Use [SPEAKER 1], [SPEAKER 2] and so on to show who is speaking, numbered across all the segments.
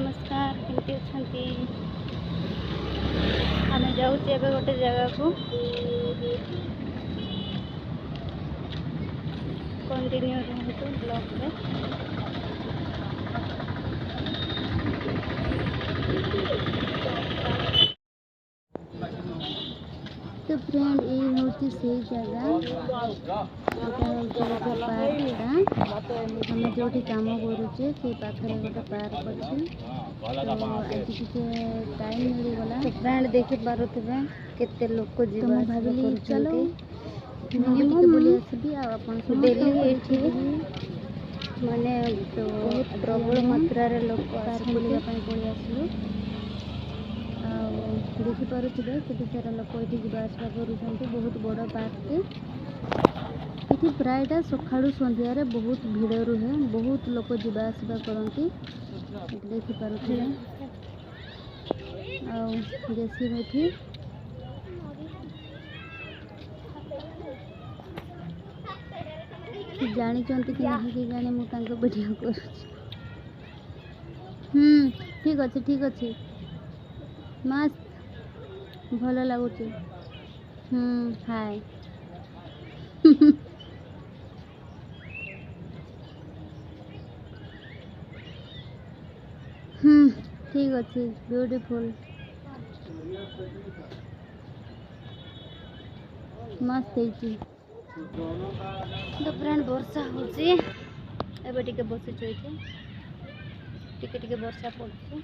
[SPEAKER 1] नमस्कार केमती अच्छी आम जाऊँ गोटे जगह को कंटिन्यू रहतु ब्लॉग में। तो फ्रेंड ये हूँ से जगह आम जो कम करुचे से पाखे गोटे पार्क अच्छे। तो आज टे टाइम मिलगला फ्रेंड देखी पारे केते लोक जीवन भाविली चलो बोली आसबी डेली माने तो प्रबल मात्रा लोक पार्क बुलापी पलि आसलु। देखिपे केते सारा लोक ये जावासवा कर बहुत बड़ पार्क ये प्रायटा सकाळु संध्यारे बहुत भीड़ रुहे बहुत लोक जावासवा करती देखिपे आसी मेथी जानी कि नहीं कि जाने मुझे वीडियो कर ठीक अच्छे मस्त भल लगुच हाय ठीक अच्छे ब्यूटीफुल मस्त है। तो फ्रेंड वर्षा होची एबे टिके बसी चोइते टिके वर्षा पड़ती।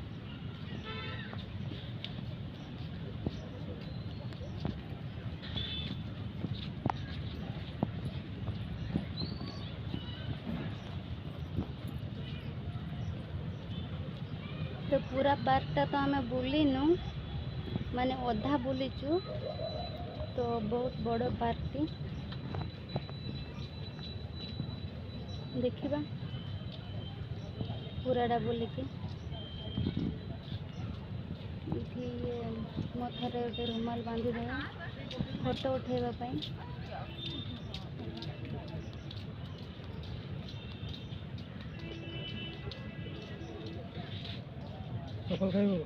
[SPEAKER 1] तो पूरा पार्कटा तो आम बुलीनु माने अधा बुलीचु। तो बहुत बड़ पार्कटी देखिबा पूराटा बुलिकी मथारे गोटे रुमाल बांधी देवा फोटो उठेबा पाई। सफल खाइबो।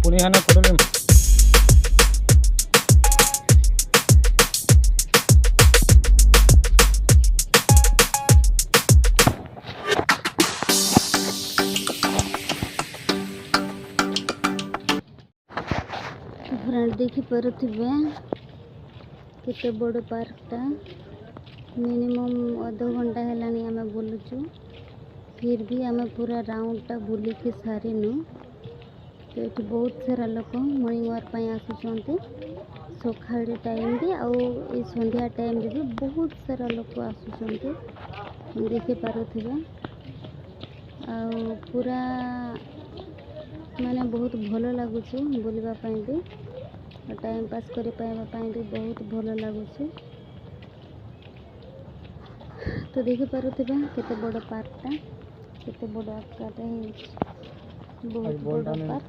[SPEAKER 2] पुनी है ना फोटो ले
[SPEAKER 1] फ्रेंड देखी पारुथिबे केते बड़ पार्कटा मिनिमम आधा घंटा हेलानी आमे बुलुचु फिर भी आमे पूरा राउंडटा बुलिकी सारिनु। तो ये बहुत सारा लोक मॉर्निंग वॉक पर आसुचंती सकाळ टाइम भी आउ ए संध्या टाइम भी बहुत सारा लोक आसुचंती देखि पारुथिबे आउ पूरा माने बहुत भलो लागुची बुलवा ପାଇଁ भी टाइम पास करि पाइबा ପାଇଁ भी बहुत भलो लागुची। तो देखि पारुथिबे केते बड़ पार्कटा केते बड़ आकारटा है बहुत बड़ पार्क।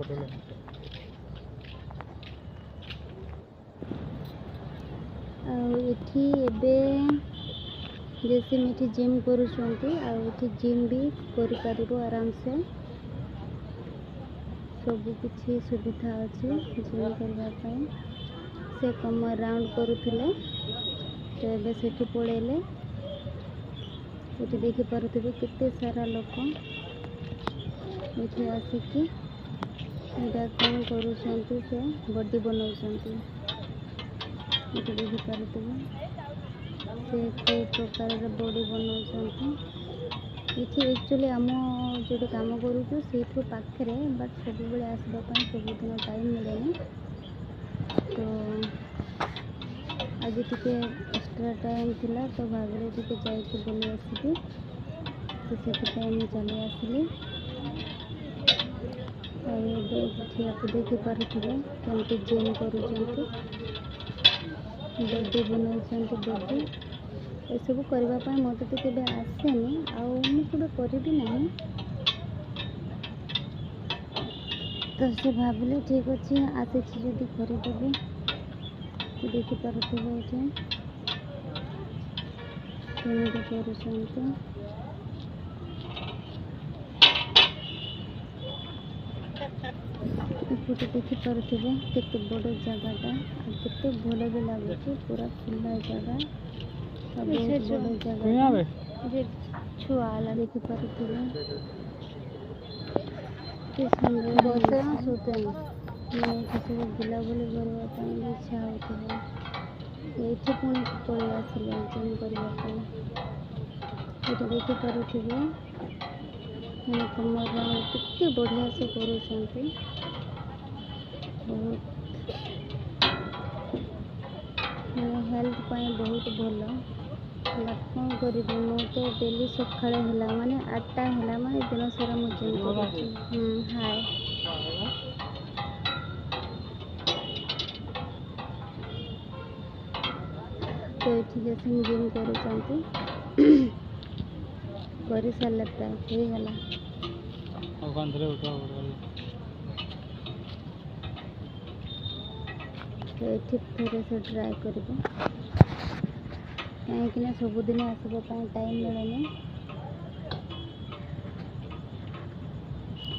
[SPEAKER 1] आउ एठी एबे जैसे मिठी जिम करूछंती आउ एठी जिम भी करि पारिबो आराम से सब किसी सुविधा अच्छे जिम करने से कम राउंड करुले तो ये से पड़ेले ये देखी पारुथिबे केते सारा लोक ये आसिकी एटा कौन करूछंती से बॉडी बनाउछंती ये देखी पारुथिबे से कोई प्रकार बॉडी बनाउछंती। ये एक्चुअली आम जो काम करूँ से पाखे बट सब बड़े आसवाई सबुदिन टाइम मिले तो आज टी एक्स्ट्रा टाइम थिला तो भाविले टी जाइए बुली आसबी तो से चली आसली आपको देखी पारे कमी जिम कर बॉडी बनाऊँ बॉडी एसबू करने मत तो केवे आसेनी आगे करी ना तो से भाविले ठीक अच्छे आसी जदि करदेवी तो देखी पारे ये कर फोटो देखी पारे केते बड़ जगहटा केते भल भी लगुच पूरा खुला जगह छुआला देखी पारे बसे सुते किसी बुलाबुली करने इच्छा होता ये पुणी पलि आसिले जिम करने ये देखी पारे कमर राउंड केते बढ़िया से करूँ बहुत हेल्थ पाई बहुत भल कौन करी तो डेली सकाल है माने 8टा है माने दिन सारा मुझे हाय तो ये जिम कर सारे प्राय होगला तो ये थे से ट्राए कर कहीं सबुदिन आसवाई टाइम मिले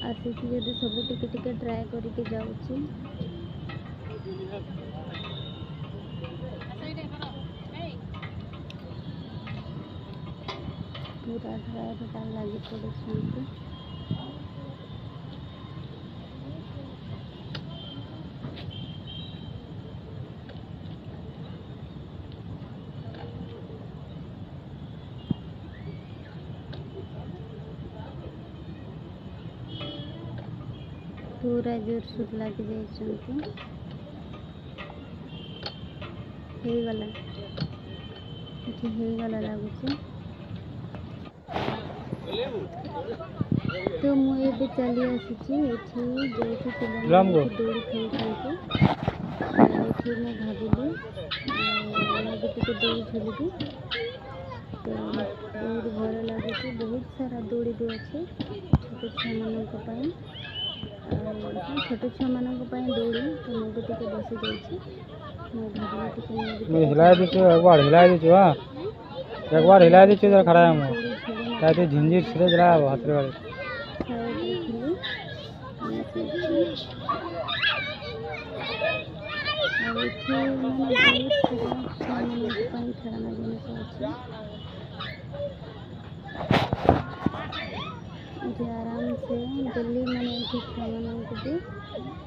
[SPEAKER 1] आसिक जब सब टिके ट्राए करके जाऊँ पूरा ट्राए लगी पड़े पूरा जोर सोर लगी जागला लगुच तो मुझे चली आसी जो दौड़ी खेलते ये भाविली टे दौड़ी खेली तो बहुत भल लगे बहुत सारा दौड़ी भी अच्छे छोट छुआ छोट छुआ मान दौड़ी तो मुझे टे बसी जाइए
[SPEAKER 2] हिला दीचु एक बार हिला दीचु हाँ एक बार हिला दीचु इधर खड़ा है मुझे झिंझिर छिड़े जरा हाथ
[SPEAKER 1] ଆଉ ଏଠି ମାନେ ବହୁତ ସାରା ଛୁଆମାନଙ୍କ ପାଇଁ ଖେଳନା ଜିନିଷ ଅଛି। ଏଠି ଆରାମସେ ଡେଲି ମାନେ ଏଠି ଛୁଆମାନଙ୍କୁ ବି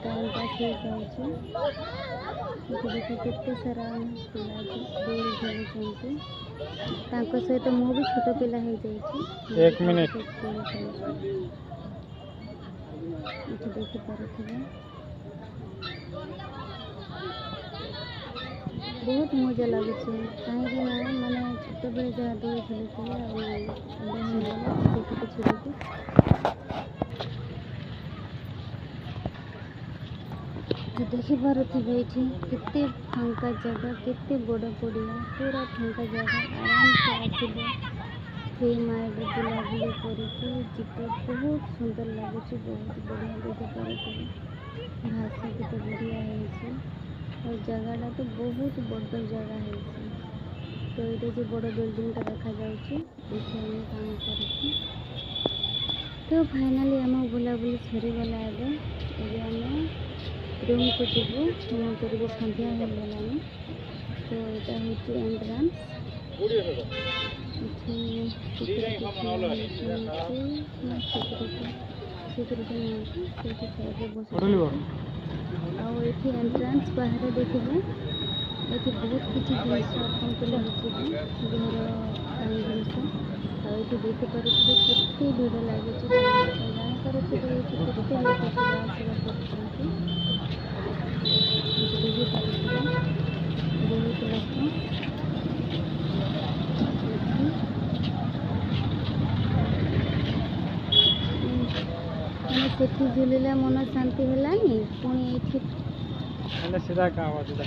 [SPEAKER 1] ଟାଇମ୍ ପାସ୍ ହେଇଯାଉଛି। ଏଠି ଦେଖ କେତେ ସାରା ପିଲା ଦୋଳି ଖେଳୁଛନ୍ତି। ତାଙ୍କ ସହିତ ମୁଁ ବି ଛୋଟ ପିଲା ହେଇଯାଇଛି।
[SPEAKER 2] 1 ମିନିଟ୍।
[SPEAKER 1] ଦୋଳି ଖେଳୁଛି। ଏଠି ଦେଖିପାରୁଥିବେ ବହୁତ ମଜା ଲାଗୁଛି। କାହିଁକି ନା ମାନେ ଛୋଟବେଳେ ଯାହା ଦୋଳି ଖେଳୁଥିଲେ ଆଉ ବଡ଼ ହେଇଗଲା ସେଇଠି କିଛି ଦେଖି ଦେଖିପାରୁଥିବେ ଏଠି କେତେ ଫାଙ୍କା ଜାଗା, କେତେ ବଡ଼ ପଡ଼ିଆ, ପୁରା ଫାଙ୍କା ଜାଗା। ଆରାମସେ ଆସିଲେ ଫ୍ରି ମାଇଣ୍ଡରେ ବୁଲାବୁଲି କରିକି ଯିବେ। ବହୁତ ସୁନ୍ଦର ଲାଗୁଛି, ବହୁତ ବଢ଼ିଆ ଦେଖିପାରୁଥିବେ। ଘାସ କେତେ ବଢ଼ିଆ ହେଇଛି ଆଉ ଜାଗାଟା ତ ବହୁତ ବଡ଼ ଜାଗା ହେଇଛି। ତ ଏଇଟା ଯେ ବଡ଼ ବିଲ୍ଡିଂଟା ଦେଖାଯାଉଛି, ଏଇଠି ଆମେ କାମ କରୁଛୁ। ତ ଫାଇନାଲି ଆମ ବୁଲାବୁଲି ସରିଗଲା। ଏବେ ଆମେ ରୁମ୍କୁ ଯିବୁ। ତେଣୁକରି ବି ସନ୍ଧ୍ୟା ହେଇଗଲାଣି। ତ ଏଇଟା ହେଉଛି ଏଣ୍ଟ୍ରାନ୍ସ। ଏଠି ସିକ୍ୟୁରିଟି ନାହାନ୍ତି, ସେଇଠି ସାଇଡ଼୍ରେ ବସୁଛନ୍ତି। ଆଉ ଏଠି ଏଣ୍ଟ୍ରାନ୍ସ ବାହାରେ ଦେଖିବେ ଏଠି ବହୁତ କିଛି ଜିନିଷ ଆପଣଙ୍କୁ ମିଳିଯିବ, ଘର ପାଇଁ ଜିନିଷ। ଆଉ ଏଠି ଦେଖିପାରୁଥିବେ କେତେ ଭିଡ଼ ଲାଗିଛି। ଜାଣିପାରୁଥିବେ ଏଠି କେତେ ଲୋକ ଯିବା ଆସିବା କରୁଛନ୍ତି। ଏଠି ଦେଖିପାରୁଥିବେ ବହୁତ ଲୋକ ଏଠି ମାନେ ସେଠି ଝୁଲିଲା ମନ ଶାନ୍ତି ହେଲାନି, ପୁଣି ଏଠି
[SPEAKER 2] सीधा काम है सीधा।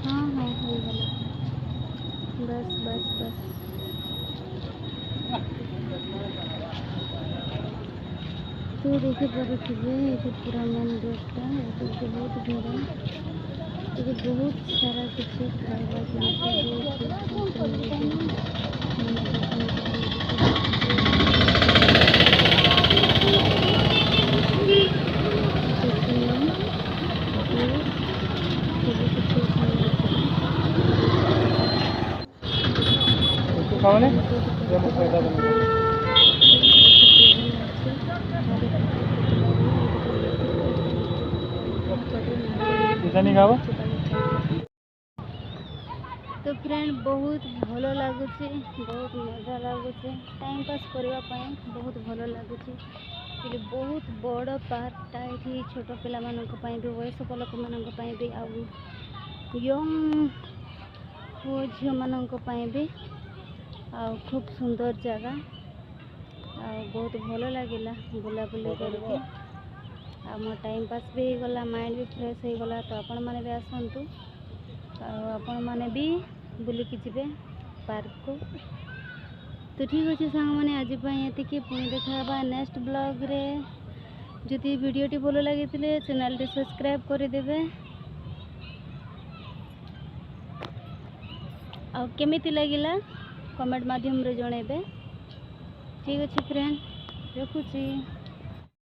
[SPEAKER 1] हाँ हाँ ହେଇଗଲା। बस बस बस तो ଦେଖିପାରୁଥିବେ ଏଠି ପୁରା ମେନ୍ ରୋଡ଼ଟା। ଏଠି ବହୁତ ଭିଡ଼। ଏଠି ବହୁତ ସାରା କିଛି ଖାଇବା ଜିନିଷ
[SPEAKER 2] खाने ये मत पैदा बना इतना नहीं खाओ।
[SPEAKER 1] तो फ्रेंड बहुत भल लगुच, बहुत मजा लगुच। टाइम पास करने बहुत भल लगुच। बहुत बड़ पार्कटा ये छोट पिला भी, वयस्क लोक मानी भी, आउ यंग पुओ झील मानी भी। आउ खूब सुंदर जगह, बहुत भल लगिला बुलाबुली करके। मो टाइम पास भी हो गला, माइंड भी फ्रेश हो गला। तो आपण मैंने भी आसतु, आपण मैंने भी बुलिकी जिबे पार्क को। तो ठीक अच्छे सांग मैंने आज ये पुणी देखा नेक्स्ट ब्लॉग रे। जदि वीडियोटी भल लगी चैनल टी सब्सक्राइब करदेवे। आ केमिति लगिला कमेंट माध्यम रे जणेबे। ठीक अच्छे फ्रेंड, रखुची।